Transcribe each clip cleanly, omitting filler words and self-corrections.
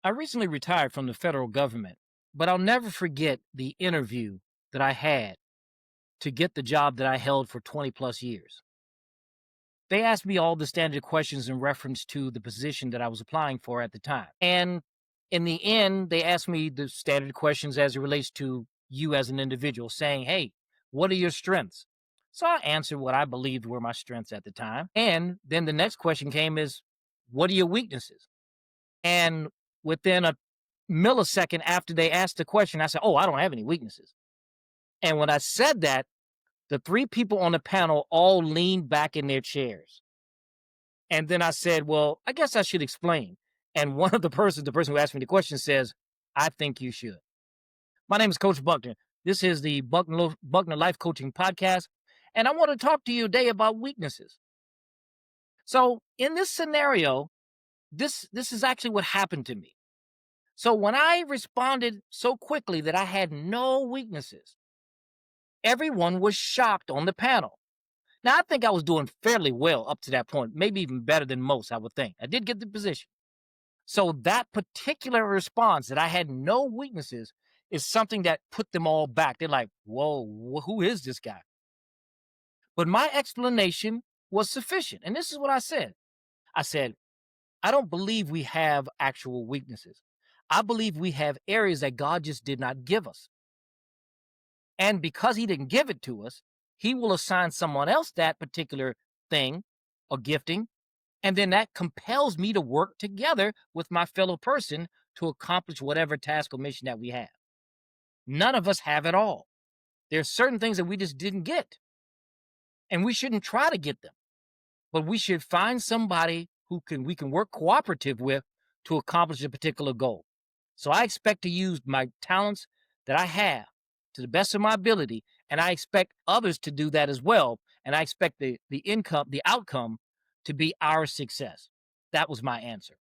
I recently retired from the federal government, but I'll never forget the interview that I had to get the job that I held for 20 plus years. They asked me all the standard questions in reference to the position that I was applying for at the time. And in the end, they asked me the standard questions as it relates to you as an individual, saying, hey, what are your strengths? So I answered what I believed were my strengths at the time. And then the next question came is, what are your weaknesses? And within a millisecond after they asked the question, I said, oh, I don't have any weaknesses. And when I said that, the three people on the panel all leaned back in their chairs. And then I said, well, I guess I should explain. And one of the person who asked me the question says, I think you should. My name is Coach Buckner. This is the Buckner Life Coaching Podcast. And I want to talk to you today about weaknesses. So in this scenario, this is actually what happened to me. So when I responded so quickly that I had no weaknesses, everyone was shocked on the panel. Now, I think I was doing fairly well up to that point, maybe even better than most, I would think. I did get the position. So that particular response that I had no weaknesses is something that put them all back. They're like, whoa, who is this guy? But my explanation was sufficient. And this is what I said. I said, I don't believe we have actual weaknesses. I believe we have areas that God just did not give us. And because he didn't give it to us, he will assign someone else that particular thing or gifting. And then that compels me to work together with my fellow person to accomplish whatever task or mission that we have. None of us have it all. There's certain things that we just didn't get. And we shouldn't try to get them. But we should find somebody who we can work cooperative with to accomplish a particular goal. So I expect to use my talents that I have to the best of my ability, and I expect others to do that as well. And I expect the outcome to be our success. That was my answer.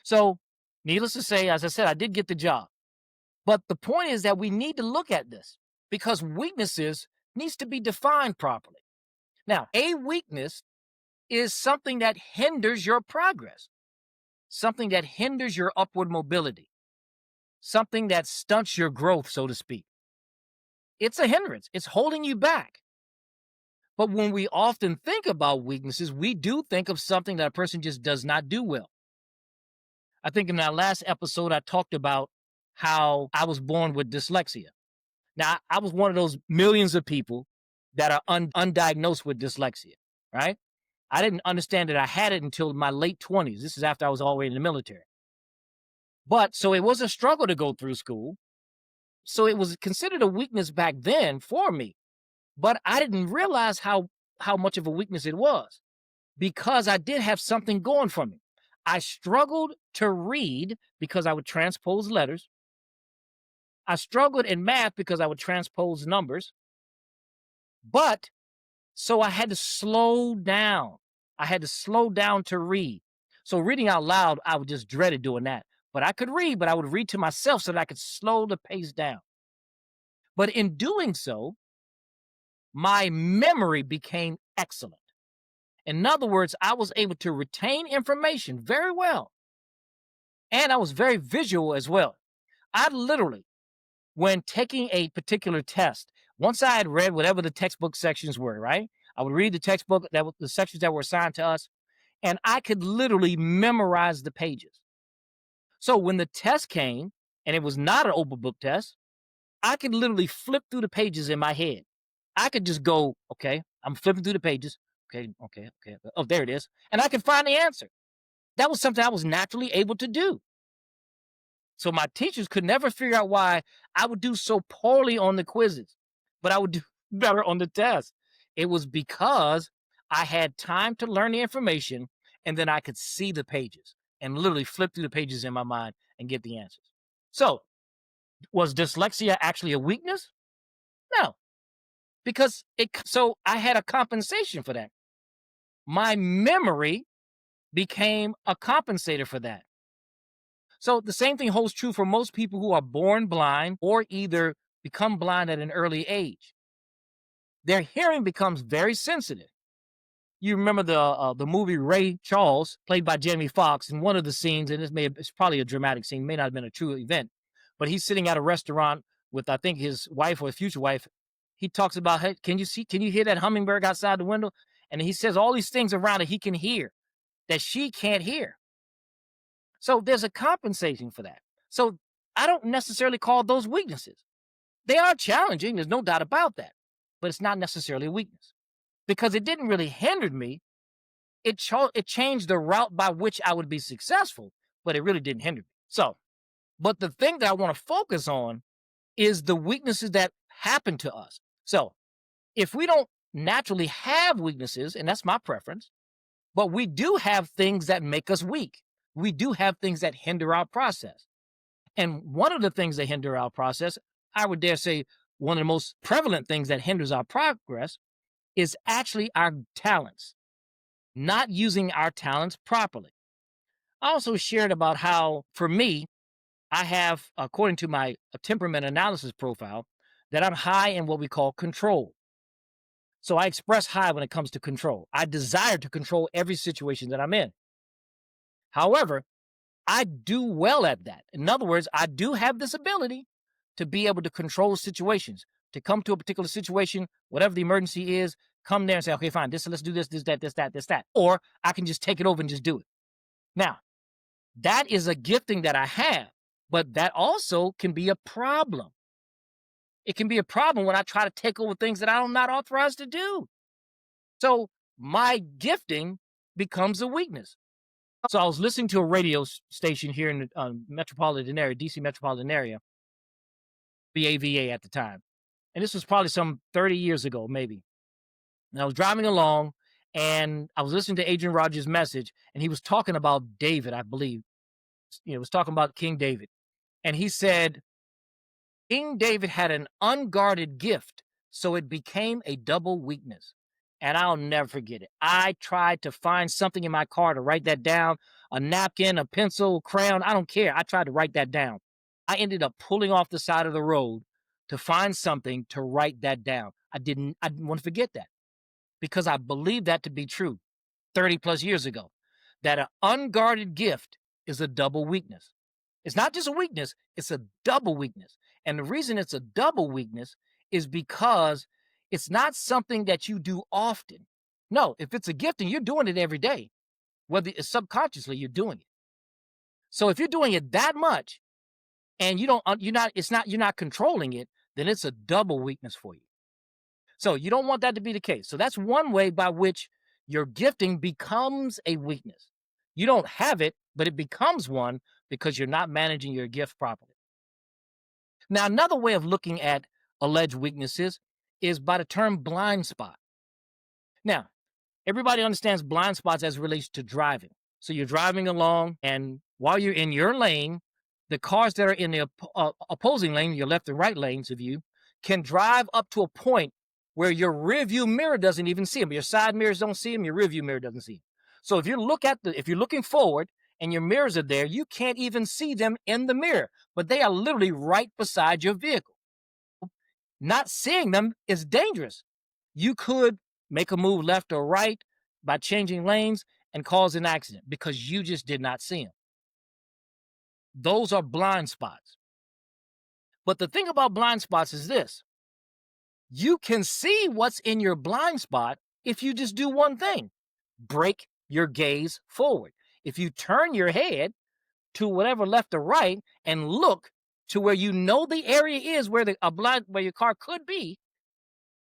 So, needless to say, as I said, I did get the job. But the point is that we need to look at this because weaknesses needs to be defined properly. Now, a weakness is something that hinders your progress, something that hinders your upward mobility, something that stunts your growth, so to speak. It's a hindrance. It's holding you back. But when we often think about weaknesses, we do think of something that a person just does not do well. I think in our last episode, I talked about how I was born with dyslexia. Now, I was one of those millions of people that are undiagnosed with dyslexia, right? I didn't understand that I had it until my late 20s. This is after I was already in the military. But so it was a struggle to go through school. So it was considered a weakness back then for me. But I didn't realize how much of a weakness it was because I did have something going for me. I struggled to read because I would transpose letters. I struggled in math because I would transpose numbers. But so I had to slow down. I had to slow down to read. So reading out loud, I would just dreaded doing that. But I could read, but I would read to myself so that I could slow the pace down. But in doing so, my memory became excellent. In other words, I was able to retain information very well. And I was very visual as well. I literally, when taking a particular test, once I had read whatever the textbook sections were, right? I would read the textbook, the sections that were assigned to us, and I could literally memorize the pages. So when the test came, and it was not an open book test, I could literally flip through the pages in my head. I could just go, okay, I'm flipping through the pages. Okay. Oh, there it is. And I could find the answer. That was something I was naturally able to do. So my teachers could never figure out why I would do so poorly on the quizzes, but I would do better on the test. It was because I had time to learn the information and then I could see the pages and literally flip through the pages in my mind and get the answers. So was dyslexia actually a weakness? No, because so I had a compensation for that. My memory became a compensator for that. So the same thing holds true for most people who are born blind or either become blind at an early age. Their hearing becomes very sensitive. you remember the movie Ray Charles, played by Jamie Foxx, in one of the scenes, and it's probably a dramatic scene, may not have been a true event, but he's sitting at a restaurant with, I think, his wife or his future wife. He talks about, hey, can you hear that hummingbird outside the window? And he says all these things around that he can hear that she can't hear. So there's a compensation for that. So I don't necessarily call those weaknesses. They are challenging. There's no doubt about that. But it's not necessarily a weakness because it didn't really hinder me. It changed the route by which I would be successful, but it really didn't hinder me. So, but the thing that I want to focus on is the weaknesses that happen to us. So if we don't naturally have weaknesses, and that's my preference, but we do have things that make us weak. We do have things that hinder our process. And one of the things that hinder our process, I would dare say one of the most prevalent things that hinders our progress, is actually our talents, not using our talents properly. I also shared about how, for me, I have, according to my temperament analysis profile, that I'm high in what we call control. So I express high when it comes to control. I desire to control every situation that I'm in. However, I do well at that. In other words, I do have this ability to be able to control situations, to come to a particular situation, whatever the emergency is, come there and say, okay, fine, let's do this, that. Or I can just take it over and just do it. Now, that is a gifting that I have, but that also can be a problem. It can be a problem when I try to take over things that I'm not authorized to do. So my gifting becomes a weakness. So I was listening to a radio station here in the metropolitan area, DC metropolitan area, BAVA at the time. And this was probably some 30 years ago, maybe. And I was driving along and I was listening to Adrian Rogers' message, and he was talking about David, I believe. Was talking about King David. And he said, King David had an unguarded gift, so it became a double weakness. And I'll never forget it. I tried to find something in my car to write that down, a napkin, a pencil, crayon, I don't care. I tried to write that down. I ended up pulling off the side of the road to find something to write that down. I didn't want to forget that because I believed that to be true 30 plus years ago, that an unguarded gift is a double weakness. It's not just a weakness, it's a double weakness. And the reason it's a double weakness is because it's not something that you do often. No, if it's a gift and you're doing it every day, whether it's subconsciously, you're doing it. So if you're doing it that much and you're not controlling it, then it's a double weakness for you. So you don't want that to be the case. So that's one way by which your gifting becomes a weakness. You don't have it, but it becomes one because you're not managing your gift properly. Now, another way of looking at alleged weaknesses is by the term blind spot. Now, everybody understands blind spots as it relates to driving. So you're driving along, and while you're in your lane, the cars that are in the opposing lane, your left and right lanes of you, can drive up to a point where your rear view mirror doesn't even see them. Your side mirrors don't see them, your rear view mirror doesn't see them. So if you're looking forward and your mirrors are there, you can't even see them in the mirror, but they are literally right beside your vehicle. Not seeing them is dangerous. You could make a move left or right by changing lanes and cause an accident because you just did not see them. Those are blind spots. But the thing about blind spots is this. You can see what's in your blind spot if you just do one thing. Break your gaze forward. If you turn your head to whatever left or right and look to where you know the area is where where your car could be,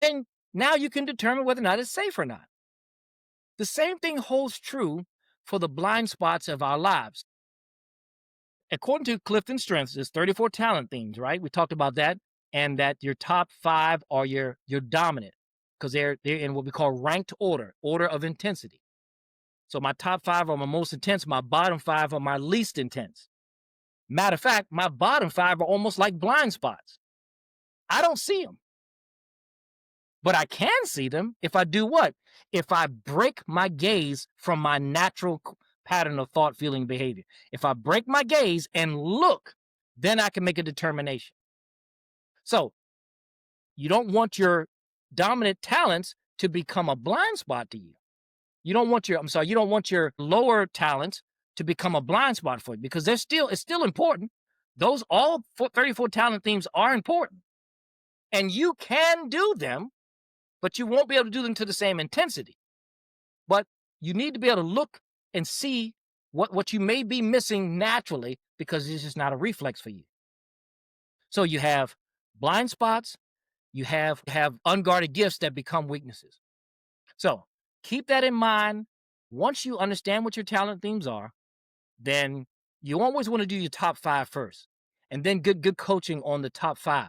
then now you can determine whether or not it's safe or not. The same thing holds true for the blind spots of our lives. According to Clifton Strengths, there's 34 talent themes, right? We talked about that, and that your top 5 are your dominant because they're in what we call ranked order of intensity. So my top 5 are my most intense. My bottom 5 are my least intense. Matter of fact, my bottom 5 are almost like blind spots. I don't see them. But I can see them if I do what? If I break my gaze from my natural pattern of thought, feeling, behavior. If I break my gaze and look, then I can make a determination. So you don't want your dominant talents to become a blind spot to you. You don't want your lower talents to become a blind spot for you because it's still important. Those all 34 talent themes are important and you can do them, but you won't be able to do them to the same intensity. But you need to be able to look and see what you may be missing naturally because it's just not a reflex for you. So you have blind spots, you have unguarded gifts that become weaknesses. So keep that in mind. Once you understand what your talent themes are, then you always want to do your top 5 first, and then good coaching on the top 5.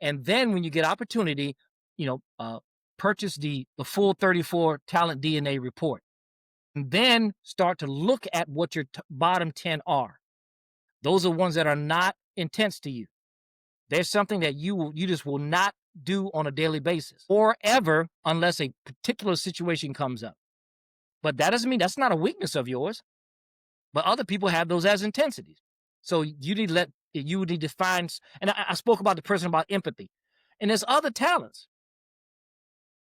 And then when you get opportunity, you know, purchase the full 34 talent DNA report. And then start to look at what your bottom 10 are. Those are ones that are not intense to you. There's something that you just will not do on a daily basis or ever unless a particular situation comes up. But that doesn't mean that's not a weakness of yours. But other people have those as intensities. So you need to find, and I spoke about the person about empathy. And there's other talents.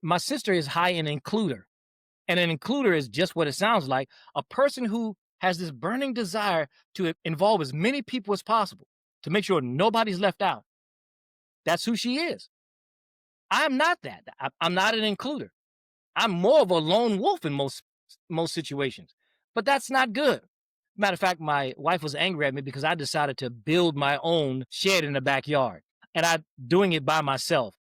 My sister is high in includer. And an includer is just what it sounds like, a person who has this burning desire to involve as many people as possible to make sure nobody's left out. That's who she is. I'm not that. I'm not an includer. I'm more of a lone wolf in most situations, but that's not good. Matter of fact, my wife was angry at me because I decided to build my own shed in the backyard, and I'm doing it by myself.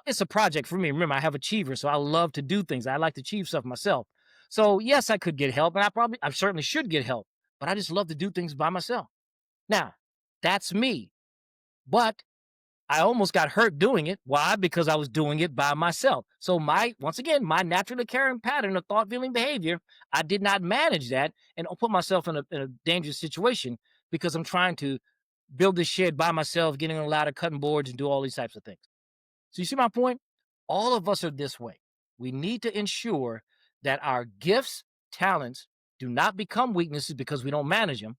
It's a project for me. Remember, I have achievers, so I love to do things. I like to achieve stuff myself. So yes, I could get help, and I certainly should get help, but I just love to do things by myself. Now, that's me, but I almost got hurt doing it. Why? Because I was doing it by myself. So once again, my naturally occurring pattern of thought, feeling, behavior, I did not manage that and put myself in a dangerous situation because I'm trying to build this shed by myself, getting a ladder, cutting boards, and do all these types of things. So you see my point? All of us are this way. We need to ensure that our gifts, talents do not become weaknesses because we don't manage them.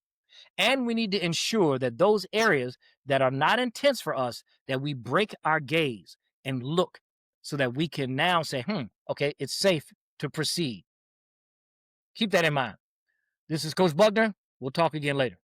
And we need to ensure that those areas that are not intense for us, that we break our gaze and look so that we can now say, okay, it's safe to proceed. Keep that in mind. This is Coach Buckner. We'll talk again later.